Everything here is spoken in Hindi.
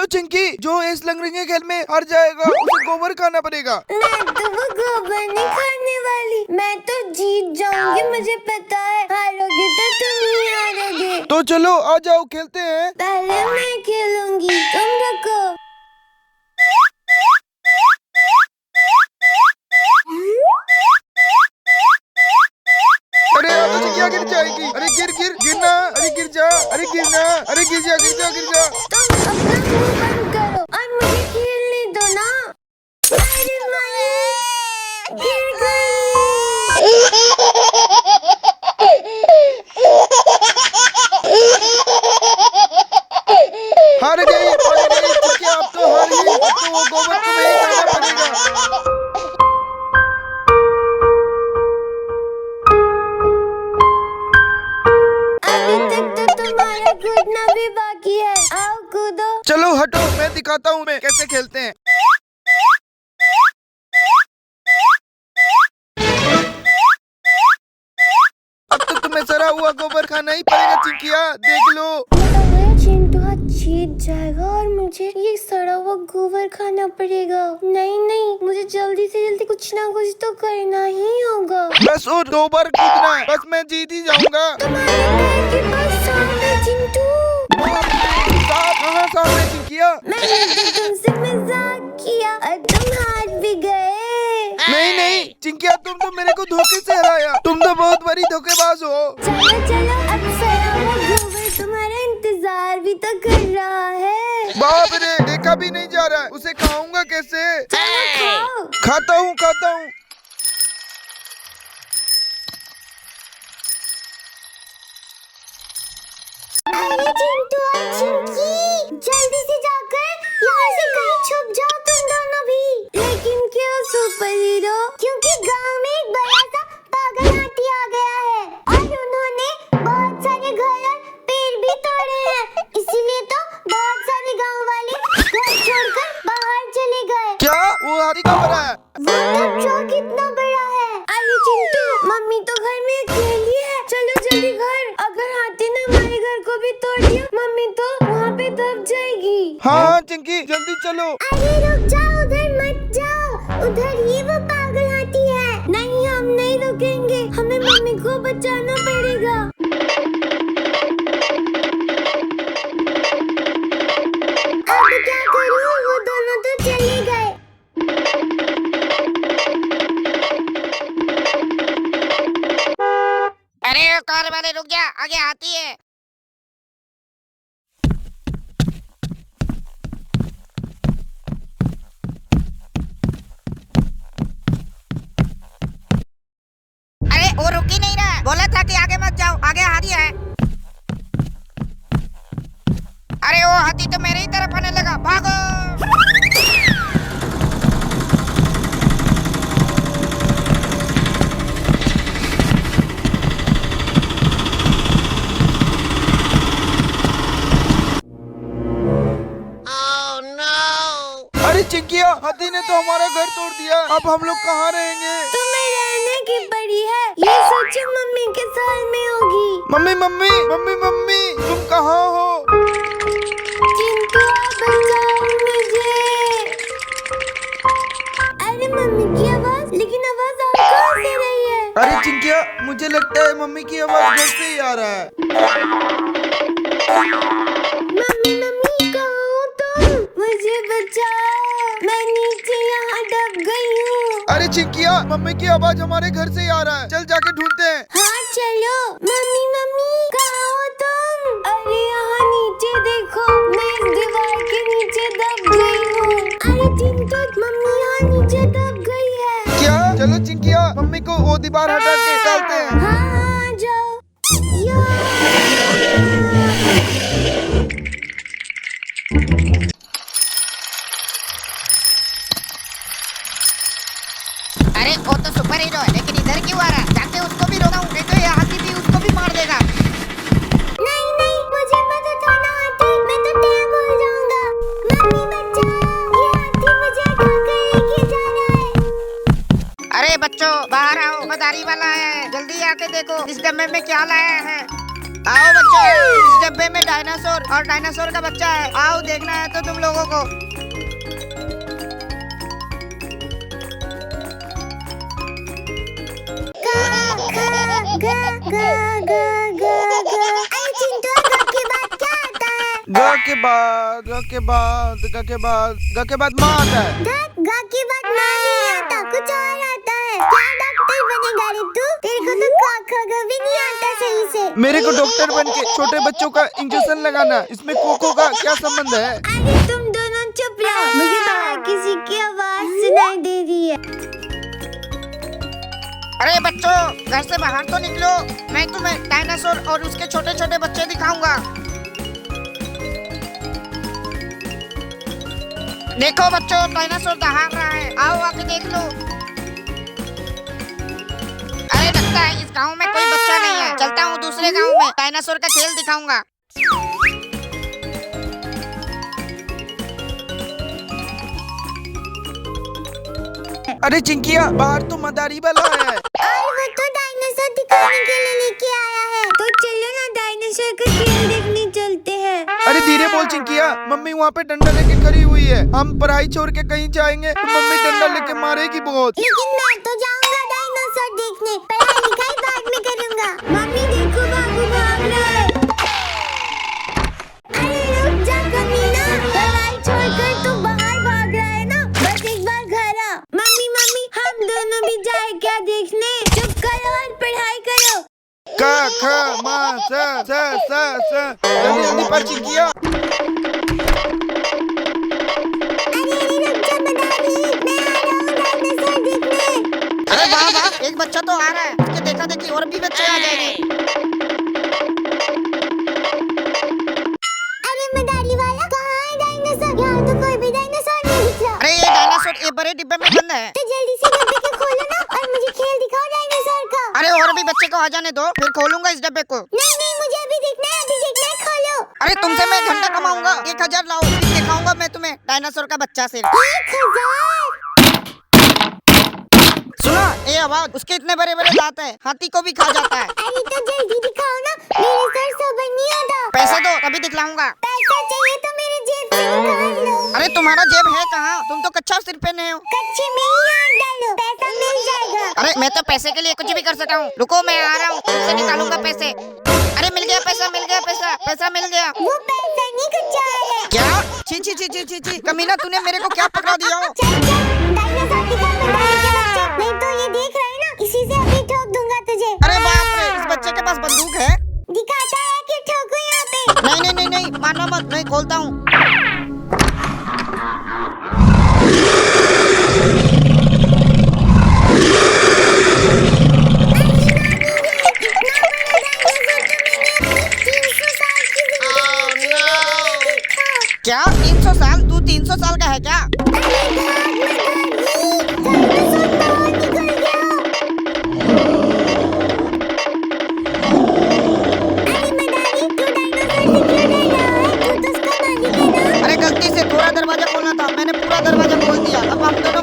चिंकी, जो इस रंगरंगे खेल में हार जाएगा उसे गोबर खाना पड़ेगा। मैं तो वो गोबर नहीं खाने वाली, मैं तो जीत जाऊंगी, मुझे पता है। हारोगे तो तुम ही हारोगे। तो चलो आ जाओ खेलते हैं। पहले मैं खेलूंगी, तुम रुको। अरे अब तो चिंकिया गिर जाएगी। अरे गिर गिर गिरना, अरे गिर जा, अरे गिरना, अरे गिर जा गिर जा गिर जा। तुम अपना मुंह बंद करो और मुझे खेलने दो ना। अरे मैं गिर गई। हार गई चिंकिया, अब तो हार गई। अब तो वो गोबर तुम्हें ही खाना पड़ेगा। अभी तक तो तुम्हारा कूदना भी बाकी है, आओ कूदो। चलो हटो, मैं दिखाता हूँ मैं कैसे खेलते हैं। अब तो तुम्हें सड़ा हुआ गोबर खाना ही पड़ेगा चिंकिया, देख लो। चिंटू आज जीत जाएगा और मुझे ये सड़ा हुआ गोबर खाना पड़ेगा। नहीं नहीं, मुझे जल्दी से जल्दी कुछ ना कुछ तो करना ही होगा। बस और 2 बार कूदना है, बस मैं जीत ही जाऊंगा। तुम्हारे पैर के पास सांप है चिंटू। कहाँ सामने चिंकिया? मैंने तो तुमसे मजाक किया और तुम हार भी गए। नहीं नहीं चिंकिया, तुम तो मेरे को धोखे से हराया। तुम तो बहुत बड़ी धोखेबाज हो। चलो चलो, अब सड़ा हुआ गोबर तुम्हारा इंतजार भी तो कर रहा है। बाप रे, देखा भी नहीं जा रहा है, उसे खाऊंगा कैसे? चलो खाओ। खाता हूँ खाता हूँ। अरे चिंटू और चिंकी, जल्दी से जाकर यहाँ से कहीं छुप जाओ तुम दोनों भी। लेकिन क्यों सुपर हीरो? क्योंकि गांव में एक बड़ा सा पागल हाथी आ गया है और उन्होंने बहुत सारे घर और पेड़ भी तोड़े हैं। इसीलिए तो बहुत सारे गांव वाले घर छोड़कर बाहर चले गए। क्या वो हाथी कहाँ पर है? वो तो ट्रक कितना बड़ा है। अरे चिंटू, मम्मी तो घर में अकेली है, चलो जल्दी घर। अगर हाथी ने हमारे घर को भी तोड़ दिया, मम्मी तो वहाँ पे दब जाएगी। हाँ चिंकी, जल्दी चलो। अरे रुक जाओ, उधर मत जाओ, उधर ही वो पागल हाथी है। नहीं, हम नहीं रुकेंगे, हमें मम्मी को बचाना पड़ेगा। अब क्या करूँ, वो दोनों तो चले गए। अरे कार वाले रुक जा, आगे हाथी है। अरे वो रुक ही नहीं रहा, बोला था कि आगे मत जाओ, आगे हाथी है। अरे वो हाथी तो मेरे ही तरफ आने लगा, भागो। अरे चिंकिया, हाथी ने तो हमारा घर तोड़ दिया, अब हम लोग कहाँ रहेंगे? तुम्हें रहने की पड़ी है, ये सच मम्मी के साल में होगी। मम्मी मम्मी मम्मी मम्मी, तुम कहाँ हो? चिंटू बचाओ मुझे। अरे मम्मी की आवाज, लेकिन आवाज आ कहाँ से रही है? अरे चिंकिया, मुझे लगता है मम्मी की आवाज घर से ही आ रहा है। मम्मी मम्मी, कहाँ हो तुम? मुझे बचाओ, मैं नीचे यहाँ दब गई हूँ। अरे चिंकिया, मम्मी की आवाज हमारे घर से ही आ रहा है, चल जाके ढूंढते हैं। हाँ चलो। मम्मी मम्मी, कहाँ हो तुम? अरे यहाँ नीचे देखो, मैं इस दीवार के नीचे दब गई हूँ। अरे चिंटू, मम्मी यहाँ नीचे दब गई है। क्या? चलो चिंकिया, मम्मी को वो दीवार हटा के डालते हैं। हाँ हाँ, जाओ। अरे वो तो सुपर हीरो है, लेकिन इधर क्यों आ रहा है? जाके उसको भी रोका हूँ, नहीं तो ये हाथी भी उसको भी मार देगा। नहीं नहीं, मुझे मत उठाना हाथी, मैं तो टैब हो जाऊंगा। मम्मी बचाओ, ये हाथी मुझे उठा कर लेके जा रहा है। अरे बच्चों, बाहर आओ, मदारी वाला है, जल्दी आके देखो इस डब्बे में क्या लाया है। आओ बच्चों, इस डब्बे में डायनासोर और डायनासोर का बच्चा है। आओ, देखना है तो तुम लोगों को। अरे चिंटू, ग के बाद क्या आता है? ग के बाद, ग के बाद, ग के बाद, ग के बाद माँ आता है। ग के बाद माँ नहीं आता, कुछ और आता है। क्या डॉक्टर बनेगा रे तू? तेरे को तो क ख ग भी नहीं आता सही से। मेरे को डॉक्टर बन के छोटे बच्चों का इंजेक्शन लगाना, इसमें कोको का क्या संबंध है? अरे तुम दोनों चुप रहो, मुझे बाहर किसी की आवाज सुनाई दे रही है। अरे बच्चों, घर से बाहर तो निकलो, मैं तुम्हें डायनासोर और उसके छोटे छोटे बच्चे दिखाऊंगा। देखो बच्चों, डायनासोर दहाड़ रहा है, आओ आके देख लो। अरे लगता है इस गांव में कोई बच्चा नहीं है, चलता हूँ दूसरे गांव में, डायनासोर का खेल दिखाऊंगा। अरे चिंकिया, बाहर तो मदारी वाला है। और वो तो डायनासोर दिखाने के लिए लेके आया है। तो चलो ना डायनासोर का खेल देखने चलते हैं। अरे धीरे बोल चिंकिया, मम्मी वहाँ पे डंडा लेके खड़ी हुई है। हम पढ़ाई छोड़ के कहीं जाएंगे तो मम्मी डंडा लेके मारेगी बहुत। लेकिन मैं तो जाऊंगा डायनासोर देखने, पढ़ाई लिखाई बाद में करूंगा। मम्मी देखो, बाबू भाग रहा है। अरे रुक जा कमीना, पढ़ाई छोड़कर तू बाहर भाग रहा है ना, बस एक बार घर आ। मम्मी मम्मी, हम दोनों भी जाए क्या देखने? चुप करो और पढ़ाई करो। क ख म स जल्दी जल्दी पढ़ चिंकिया। अरे रुक जा मदारी, मैं आ रहा हूँ डायनासोर देखने। अरे वाह वाह, एक बच्चा तो आ रहा है, उसके देखा देखी और भी बच्चे आ जाएंगे। अरे मदारी वाला, कहाँ है डायनासोर? यहाँ तो कोई भी डायनासोर नहीं दिख रहा। अरे ये डायनासोर ये बड़े डिब्बे में बंद है। तो जल्दी से डब्बे को खोलो ना और मुझे खेल दिखाओ डायनासोर का। अरे और भी बच्चे को आ जाने दो, फिर खोलूंगा इस डब्बे को। नहीं नहीं, मुझे अभी देखना है, अभी देखना है, खोलो। अरे तुमसे मैं घंटा कमाऊंगा, 1000 लाओ, फिर दिखाऊंगा मैं तुम्हें डायनासोर का बच्चा सिर्फ। 1000? सुना ये आवाज, उसके इतने बड़े बड़े दांत है, हाथी को भी खा जाता है। अरे तो जल्दी दिखाओ ना, मेरे सर सबर नहीं होता। पैसे दो तभी दिखलाऊंगा। पैसा चाहिए तो मेरे जेब से निकाल लो। अरे तुम्हारा जेब है कहाँ, तुम तो कच्चा सिर पहने हो। कच्चे में ही हाथ डालो, पैसा मिल जाएगा। अरे मैं तो पैसे के लिए कुछ भी कर सकता हूँ, रुको मैं आ रहा हूँ, तुमसे निकालूंगा पैसे। अरे मिल गया पैसा, मिल गया पैसा, पैसा मिल गया। वो पैसा नहीं, कुछ और है। क्या? छी छी छी छी छी छी, कमीना तूने मेरे को क्या पकड़ा दिया हो? चल चल, डायनासोर दिखा मदारी के बच्चे। नहीं तो ये देख रहे हैं ना, इसी से अभी ठोक दूंगा तुझे। अरे बाप रे, इस बच्चे के पास बंदूक है। दिखाता है कि ठोकूं यहाँ पे। नहीं नहीं नहीं नहीं, मारना मत, नहीं खोलता हूँ। क्या 300 साल? तू 300 साल का है क्या? अरे गलती से थोड़ा दरवाजा खोलना था, मैंने पूरा दरवाजा खोल दिया, अब हम दोनों